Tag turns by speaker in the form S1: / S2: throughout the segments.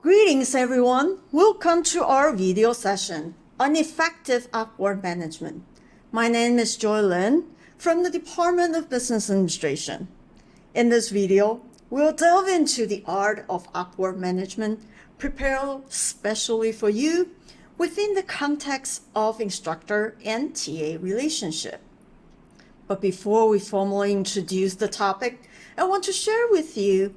S1: Greetings everyone, welcome to our video session on effective upward management. My name is Joy Lin from the Department of Business Administration. In this video, we'll delve into the art of upward management prepared specially for you within the context of instructor and TA relationship. But before we formally introduce the topic, I want to share with you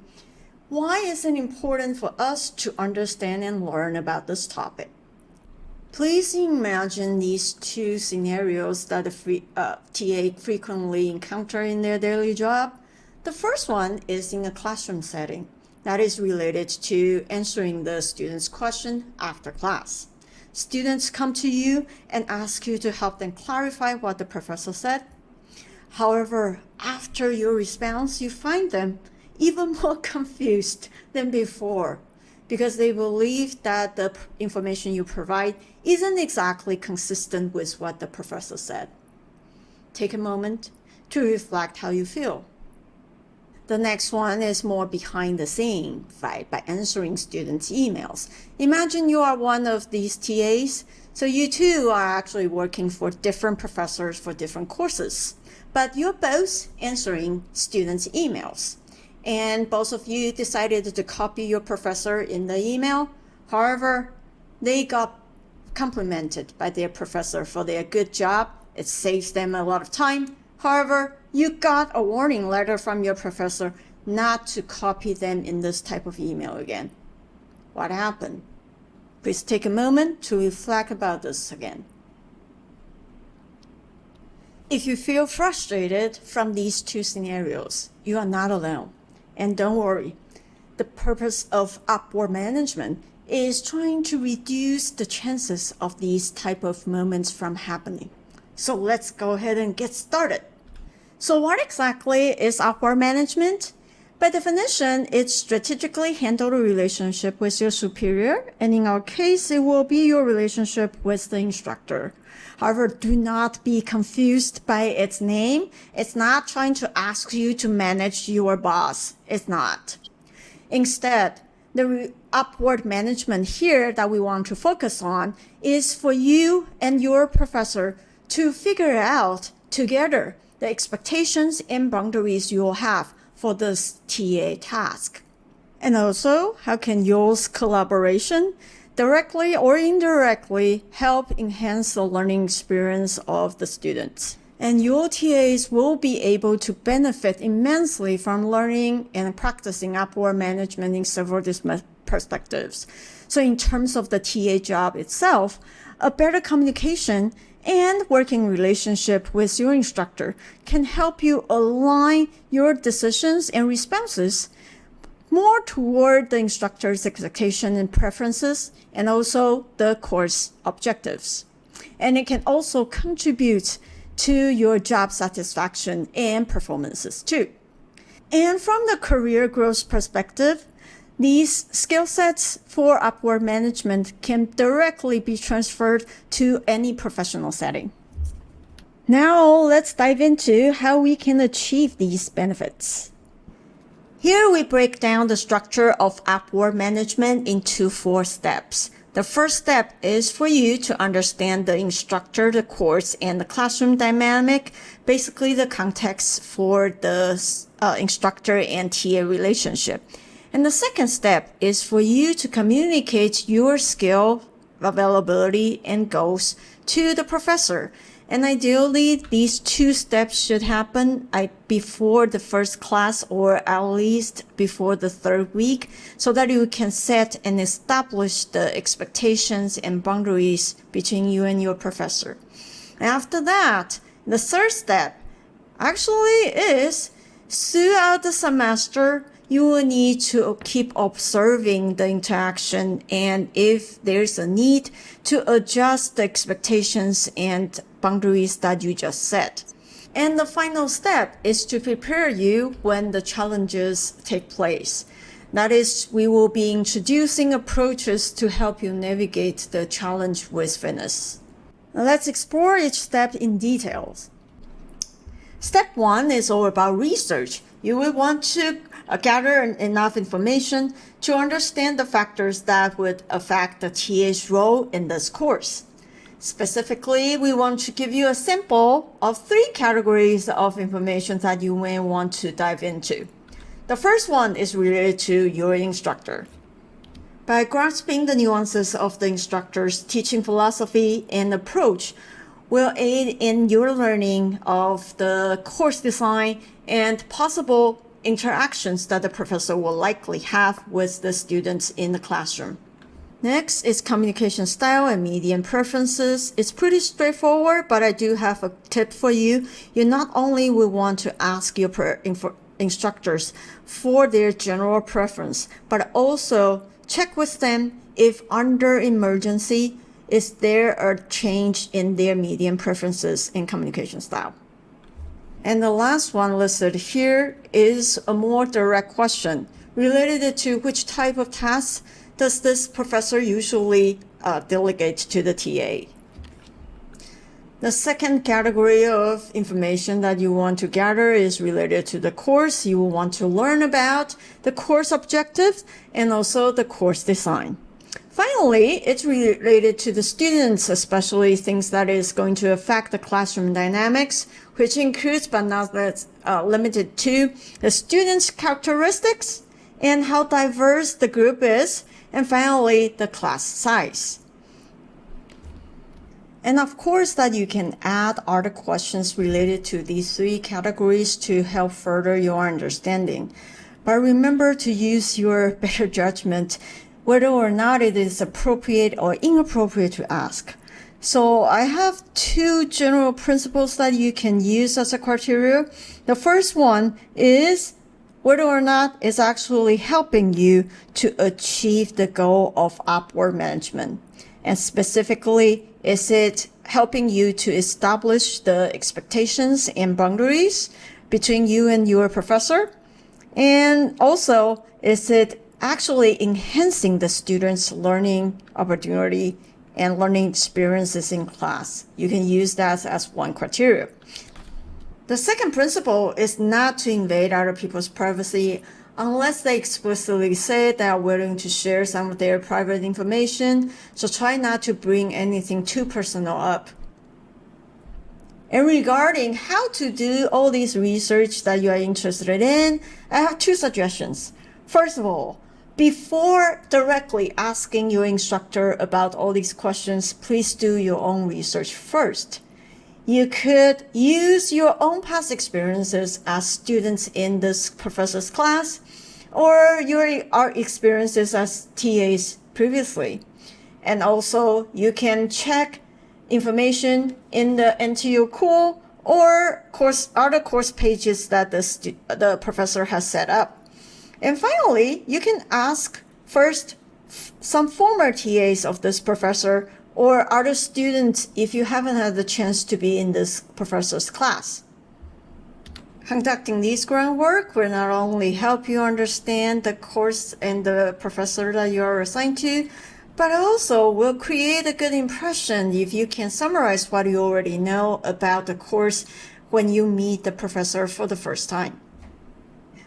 S1: why is it important for us to understand and learn about this topic. Please imagine these two scenarios that a TA frequently encounter in their daily job. The first one is in a classroom setting that is related to answering the student's question after class. Students come to you and ask you to help them clarify what the professor said. However, after your response, you find them even more confused than before because they believe that the information you provide isn't exactly consistent with what the professor said. Take a moment to reflect how you feel. The next one is more behind the scene, right? By answering students' emails. Imagine you are one of these TAs, so you too are actually working for different professors for different courses, but you're both answering students' emails. And both of you decided to copy your professor in the email. However, they got complimented by their professor for their good job. It saves them a lot of time. However, you got a warning letter from your professor not to copy them in this type of email again. What happened? Please take a moment to reflect about this again. If you feel frustrated from these two scenarios, you are not alone. And don't worry, the purpose of upward management is trying to reduce the chances of these type of moments from happening. So let's go ahead and get started. So what exactly is upward management? By definition, it's strategically handle the relationship with your superior, and in our case, it will be your relationship with the instructor. However, do not be confused by its name. It's not trying to ask you to manage your boss. It's not. Instead, the upward management here that we want to focus on is for you and your professor to figure out together the expectations and boundaries you will have for this TA task. And also, how can your collaboration directly or indirectly help enhance the learning experience of the students. And your TAs will be able to benefit immensely from learning and practicing upward management in several different perspectives. So in terms of the TA job itself, a better communication and working relationship with your instructor can help you align your decisions and responses more toward the instructor's expectation and preferences, and also the course objectives. And it can also contribute to your job satisfaction and performances too. And from the career growth perspective, these skill sets for upward management can directly be transferred to any professional setting. Now let's dive into how we can achieve these benefits. Here we break down the structure of upward management into 4 steps. The first step is for you to understand the instructor, the course, and the classroom dynamic, basically the context for the instructor and TA relationship. And the second step is for you to communicate your skill, availability, and goals to the professor. And ideally, these 2 steps should happen before the first class or at least before the 3rd week so that you can set and establish the expectations and boundaries between you and your professor. After that, the 3rd step actually is throughout the semester, you will need to keep observing the interaction and if there's a need to adjust the expectations and boundaries that you just set. And the final step is to prepare you when the challenges take place. That is, we will be introducing approaches to help you navigate the challenge with fitness. Now let's explore each step in details. Step 1 is all about research. You will want to gather enough information to understand the factors that would affect the TA's role in this course. Specifically, we want to give you a sample of 3 categories of information that you may want to dive into. The first one is related to your instructor. By grasping the nuances of the instructor's teaching philosophy and approach will aid in your learning of the course design and possible interactions that the professor will likely have with the students in the classroom. Next is communication style and medium preferences. It's pretty straightforward, but I do have a tip for you. You not only will want to ask your instructors for their general preference, but also check with them if under emergency, is there a change in their medium preferences and communication style. And the last one listed here is a more direct question related to which type of tasks does this professor usually delegate to the TA. The second category of information that you want to gather is related to the course. You will want to learn about the course objectives and also the course design. Finally, it's related to the students, especially things that is going to affect the classroom dynamics, which includes but not limited to the students' characteristics and how diverse the group is, and finally, the class size. And of course that you can add other questions related to these 3 categories to help further your understanding. But remember to use your better judgment whether or not it is appropriate or inappropriate to ask. So I have 2 general principles that you can use as a criteria. The first one is whether or not it's actually helping you to achieve the goal of upward management. And specifically, is it helping you to establish the expectations and boundaries between you and your professor? And also, is it actually enhancing the students' learning opportunity and learning experiences in class? You can use that as one criteria. The second principle is not to invade other people's privacy unless they explicitly say they are willing to share some of their private information, so try not to bring anything too personal up. And regarding how to do all this research that you are interested in, I have 2 suggestions. First of all, before directly asking your instructor about all these questions, please do your own research first. You could use your own past experiences as students in this professor's class or your experiences as TAs previously. And also you can check information in the NTU Cool or other course pages that the professor has set up. And finally, you can ask first some former TAs of this professor or other students if you haven't had the chance to be in this professor's class. Conducting this groundwork will not only help you understand the course and the professor that you are assigned to, but also will create a good impression if you can summarize what you already know about the course when you meet the professor for the first time.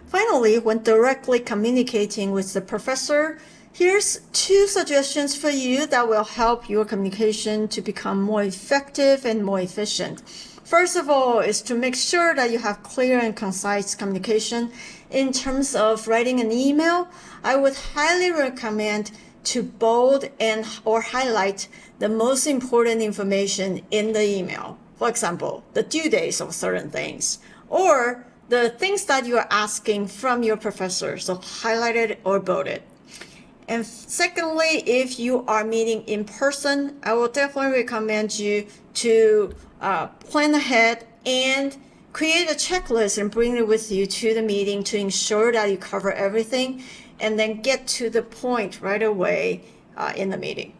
S1: Finally, when directly communicating with the professor, here's 2 suggestions for you that will help your communication to become more effective and more efficient. First of all is to make sure that you have clear and concise communication. In terms of writing an email, I would highly recommend to bold or highlight the most important information in the email. For example, the due dates of certain things, or the things that you are asking from your professor, so highlight it or bold it. And secondly, if you are meeting in person, I will definitely recommend you to plan ahead and create a checklist and bring it with you to the meeting to ensure that you cover everything and then get to the point right away in the meeting.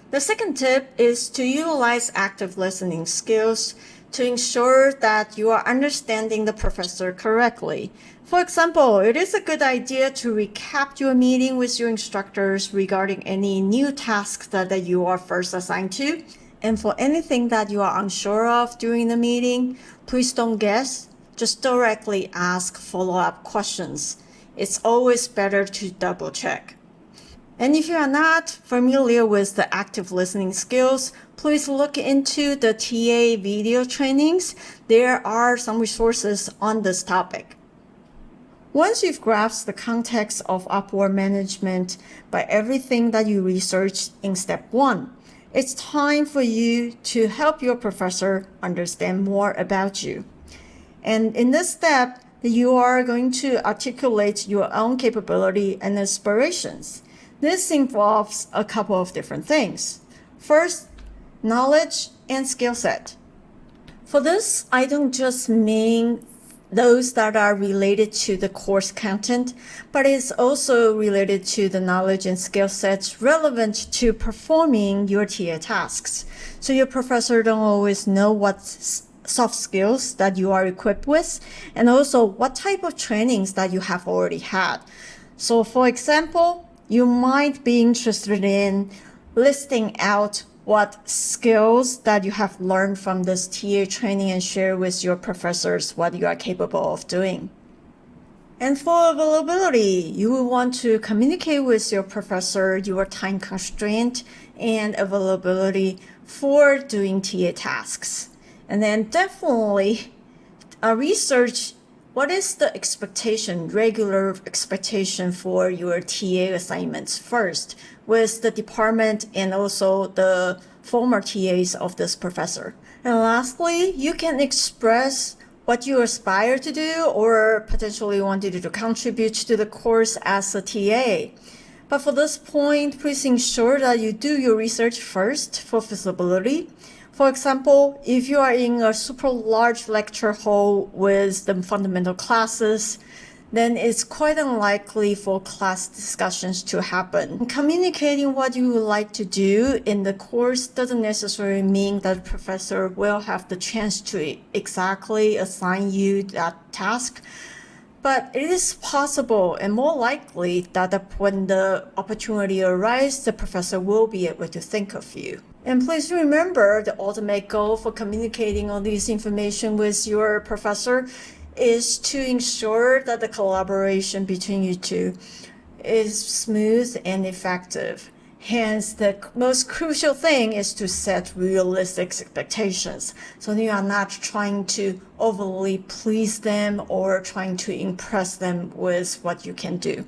S1: The second tip is to utilize active listening skills to ensure that you are understanding the professor correctly. For example, it is a good idea to recap your meeting with your instructors regarding any new tasks that you are first assigned to. And for anything that you are unsure of during the meeting, please don't guess, just directly ask follow-up questions. it's always better to double check. And if you are not familiar with the active listening skills, please look into the TA video trainings. There are some resources on this topic. Once you've grasped the context of upward management by everything that you researched in step 1, it's time for you to help your professor understand more about you. And in this step, you are going to articulate your own capability and aspirations. This involves a couple of different things. First, knowledge and skill set. For this, I don't just mean those that are related to the course content, but it's also related to the knowledge and skill sets relevant to performing your TA tasks. So your professor don't always know what soft skills that you are equipped with, and also what type of trainings that you have already had. So for example, you might be interested in listing out what skills that you have learned from this TA training and share with your professors what you are capable of doing. And for availability, you will want to communicate with your professor your time constraint and availability for doing TA tasks. And then definitely research what is the expectation, regular expectation for your TA assignments first with the department and also the former TAs of this professor. And lastly, you can express what you aspire to do or potentially wanted to contribute to the course as a TA. But for this point, please ensure that you do your research first for feasibility. For example, if you are in a super large lecture hall with the fundamental classes, then it's quite unlikely for class discussions to happen. Communicating what you would like to do in the course doesn't necessarily mean that the professor will have the chance to exactly assign you that task. But it is possible and more likely that when the opportunity arises, the professor will be able to think of you. And please remember, the ultimate goal for communicating all this information with your professor is to ensure that the collaboration between you two is smooth and effective. Hence, the most crucial thing is to set realistic expectations. So you are not trying to overly please them or trying to impress them with what you can do.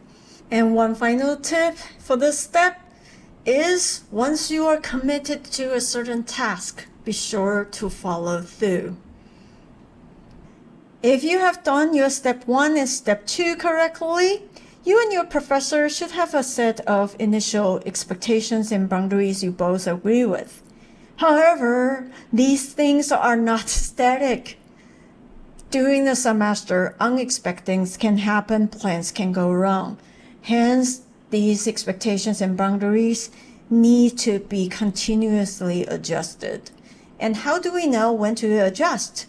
S1: And one final tip for this step is once you are committed to a certain task, be sure to follow through. If you have done your step 1 and step 2 correctly, you and your professor should have a set of initial expectations and boundaries you both agree with. However, these things are not static. During the semester, unexpected things can happen, plans can go wrong. Hence, these expectations and boundaries need to be continuously adjusted. And how do we know when to adjust?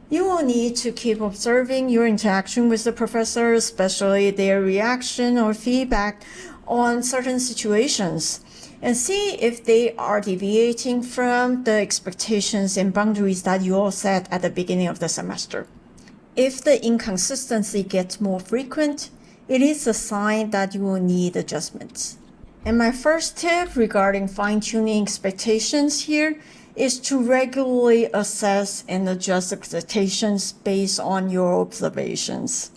S1: You will need to keep observing your interaction with the professor, especially their reaction or feedback on certain situations, and see if they are deviating from the expectations and boundaries that you all set at the beginning of the semester. If the inconsistency gets more frequent, it is a sign that you will need adjustments. And my first tip regarding fine-tuning expectations here is to regularly assess and adjust expectations based on your observations.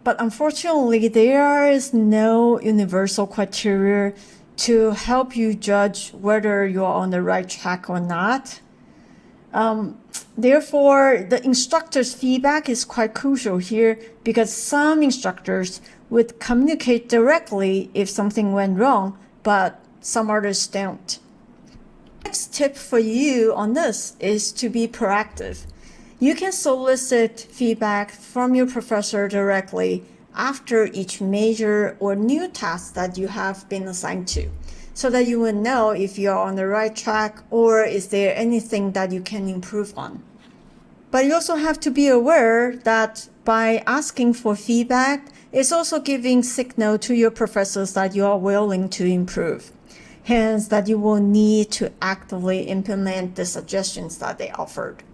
S1: But unfortunately, there is no universal criteria to help you judge whether you're on the right track or not. Therefore, the instructor's feedback is quite crucial here because some instructors would communicate directly if something went wrong, but some others don't. Next tip for you on this is to be proactive. You can solicit feedback from your professor directly after each major or new task that you have been assigned to, so that you will know if you're on the right track or is there anything that you can improve on. But you also have to be aware that by asking for feedback, it's also giving signal to your professors that you are willing to improve. Hence, that you will need to actively implement the suggestions that they offered.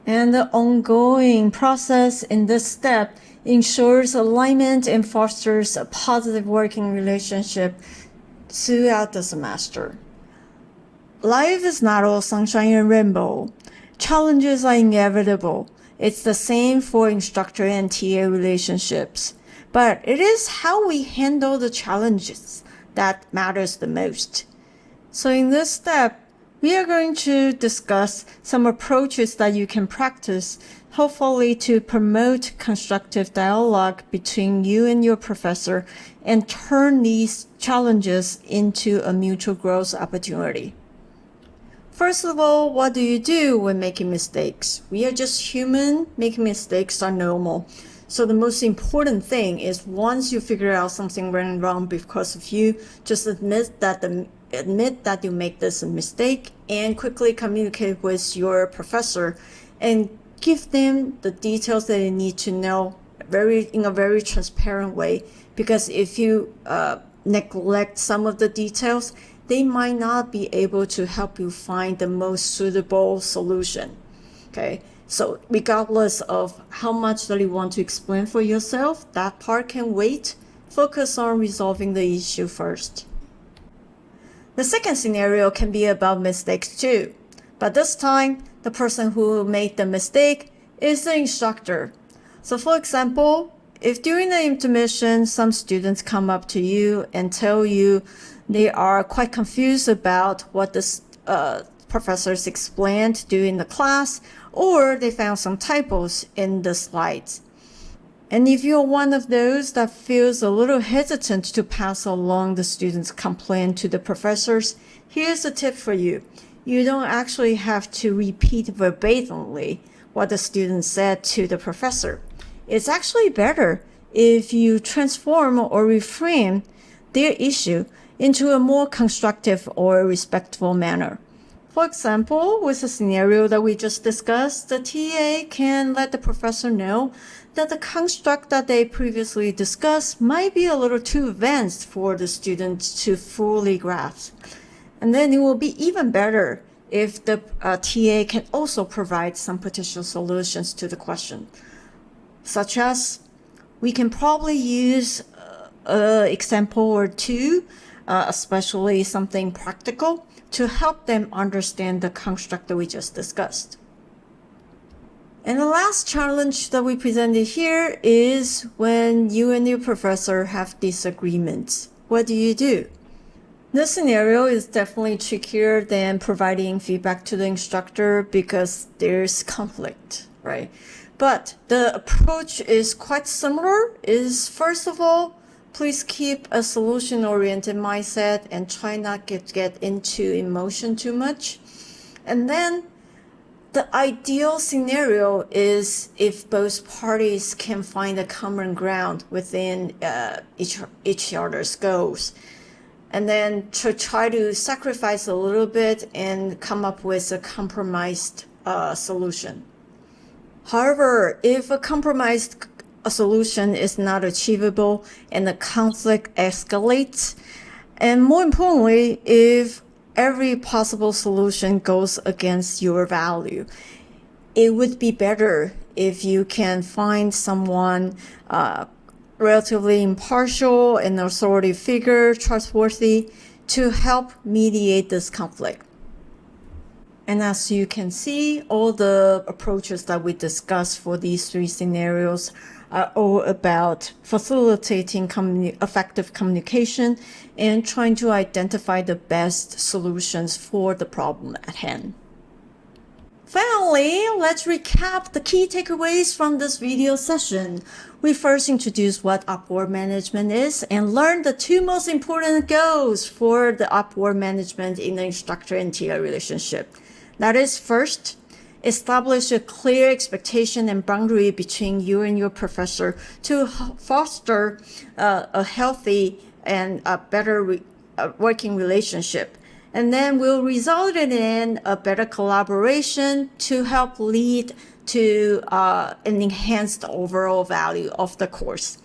S1: And the ongoing process in this step ensures alignment and fosters a positive working relationship throughout the semester. Life is not all sunshine and rainbow. Challenges are inevitable. It's the same for instructor and TA relationships. But it is how we handle the challenges that matters the most. So in this step, we are going to discuss some approaches that you can practice, hopefully to promote constructive dialogue between you and your professor and turn these challenges into a mutual growth opportunity. First of all, what do you do when making mistakes? We are just human. Making mistakes are normal. So the most important thing is once you figure out something went wrong because of you, just admit that you make this a mistake and quickly communicate with your professor and give them the details that they need to know in a very transparent way. Because if you neglect some of the details, they might not be able to help you find the most suitable solution. Okay, so regardless of how much that you want to explain for yourself, that part can wait. Focus on resolving the issue first. The second scenario can be about mistakes too, but this time, the person who made the mistake is the instructor. So for example, if during the intermission, some students come up to you and tell you they are quite confused about what the professors explained during the class, or they found some typos in the slides. And if you're one of those that feels a little hesitant to pass along the student's complaint to the professors, here's a tip for you. You don't actually have to repeat verbatimly what the student said to the professor. It's actually better if you transform or reframe their issue into a more constructive or respectful manner. For example, with the scenario that we just discussed, the TA can let the professor know that the construct that they previously discussed might be a little too advanced for the students to fully grasp. And then it will be even better if the TA can also provide some potential solutions to the question, such as we can probably use an example or two, especially something practical, to help them understand the construct that we just discussed. And the last challenge that we presented here is when you and your professor have disagreements. What do you do? This scenario is definitely trickier than providing feedback to the instructor because there's conflict, right? But the approach is quite similar. First of all, please keep a solution-oriented mindset and try not to get into emotion too much. And then the ideal scenario is if both parties can find a common ground within each other's goals. And then to try to sacrifice a little bit and come up with a compromised solution. However, if a compromised solution is not achievable and the conflict escalates, and more importantly, if every possible solution goes against your value, it would be better if you can find someone relatively impartial and authority figure, trustworthy, to help mediate this conflict. And as you can see, all the approaches that we discussed for these three scenarios are all about facilitating effective communication and trying to identify the best solutions for the problem at hand. Finally, let's recap the key takeaways from this video session. We first introduced what upward management is and learned the two most important goals for the upward management in the instructor and TA relationship. That is, first, establish a clear expectation and boundary between you and your professor to foster a healthy and a better working relationship. And then will result in a better collaboration to help lead to an enhanced overall value of the course.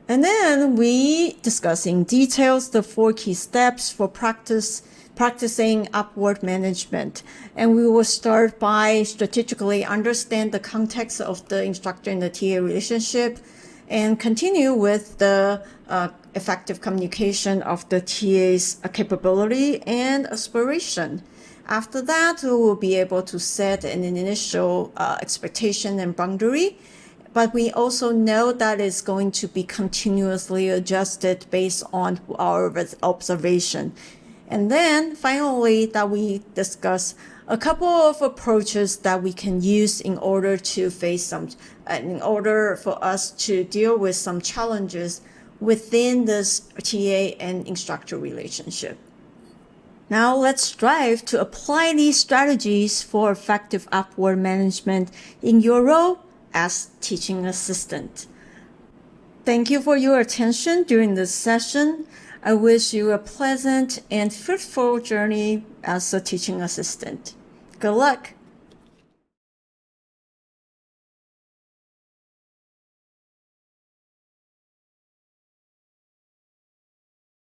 S1: And then we discuss in details the 4 key steps for practice practicing upward management. And we will start by strategically understand the context of the instructor and the TA relationship, and continue with the effective communication of the TA's capability and aspiration. After that, we will be able to set an initial expectation and boundary, but we also know that it's going to be continuously adjusted based on our observation. And then finally, that we discuss a couple of approaches that we can use in order to in order for us to deal with some challenges within this TA and instructor relationship. Now let's strive to apply these strategies for effective upward management in your role as teaching assistant. Thank you for your attention during this session. I wish you a pleasant and fruitful journey as a teaching assistant. Good luck!